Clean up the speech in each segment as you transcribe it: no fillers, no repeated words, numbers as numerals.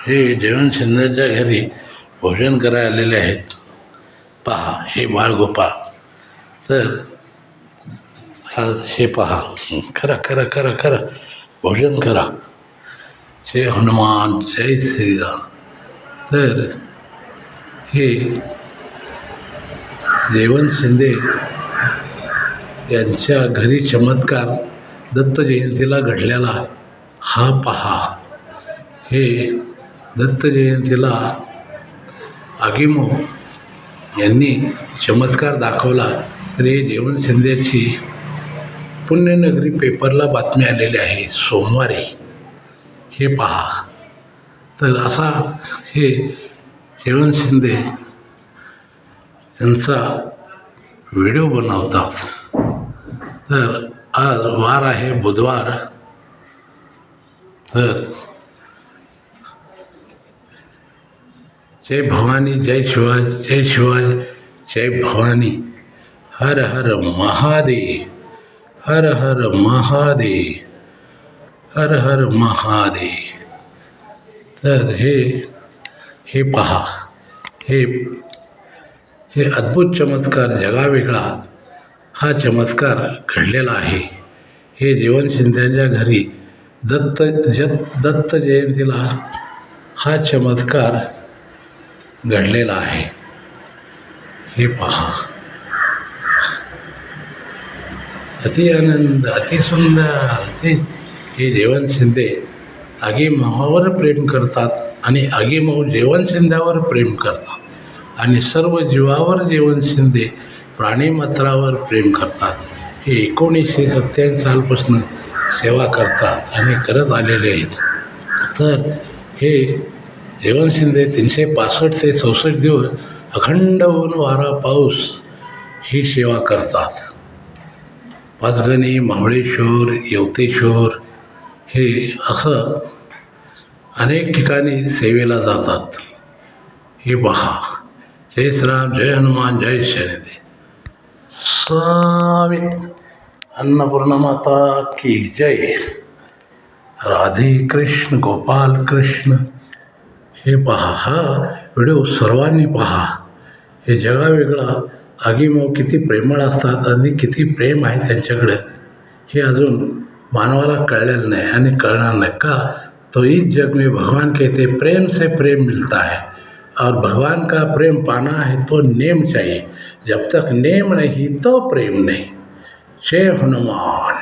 हे जयवंत शिंदेच्या घरी भोजन करायला आलेले आहेत. पहा हे बाळगोपाळ. तर हे पहा, करा करा करा करा भोजन करा. जय हनुमान जय श्रीराम. तर हे जयवंत शिंदे यांच्या घरी चमत्कार दत्त जयंतीला घडलेला हा पहा. हे दत्त जयंतीला आगीमो यांनी चमत्कार दाखवला. तर हे जयवंत शिंदेची पुण्यनगरी पेपरला बातमी आलेली आहे सोमवारी. हे पहा. तर असा हे जयवंत शिंदे यांचा व्हिडिओ बनवतात. तर आज वार आहे बुधवार. तर जय भवानी जय शिवाजी जय शिवाजी जय भवानी. हर हर महादेव हर हर महादेव हर हर महादेव. तर हे पहा. हे अद्भुत चमत्कार जगावेगळा हा चमत्कार घडलेला आहे. हे जयवंत शिंदेच्या घरी दत्त जयंतीला हा चमत्कार घडलेला आहे. हे पहा. अति आनंद अति सुंदर. हे जयवंत शिंदे आगीमावावर प्रेम करतात आणि आगीमाव जयवंत शिंद्यावर प्रेम करतात आणि सर्व जीवावर जयवंत शिंदे प्राणीमात्रावर प्रेम करतात. हे 1987 सालपासून सेवा करतात आणि करत आलेले आहेत. तर हे जयवंत शिंदे 365 ते 64 दिवस अखंड ऊन वारा पाऊस ही सेवा करतात. पाचगणी महाबळेश्वर येवतेश्वर हे असं अनेक ठिकाणी सेवेला जातात. हे पहा. जय श्रीराम जय हनुमान जय शनिदेव. स्वामी अन्नपूर्णा माता की जय. राधे कृष्ण गोपाल कृष्ण. हे पहा. हा व्हिडिओ सर्वांनी पहा. हे जगावेगळा आगीमाव किती प्रेमळ असतात आणि किती प्रेम आहे त्यांच्याकडे हे अजून मानवाला कळलेलं नाही आणि कळणार नाही का. तो इस जग में भगवान कहते प्रेम से प्रेम मिलता है और भगवान का प्रेम पाना है तो नेम चाहिए. जब तक नेम नहीं तो प्रेम नहीं. जय हनुमान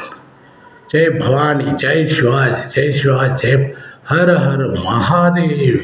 जय भवानी जय शिवाजी जय शिवाजी जय हर हर महादेव.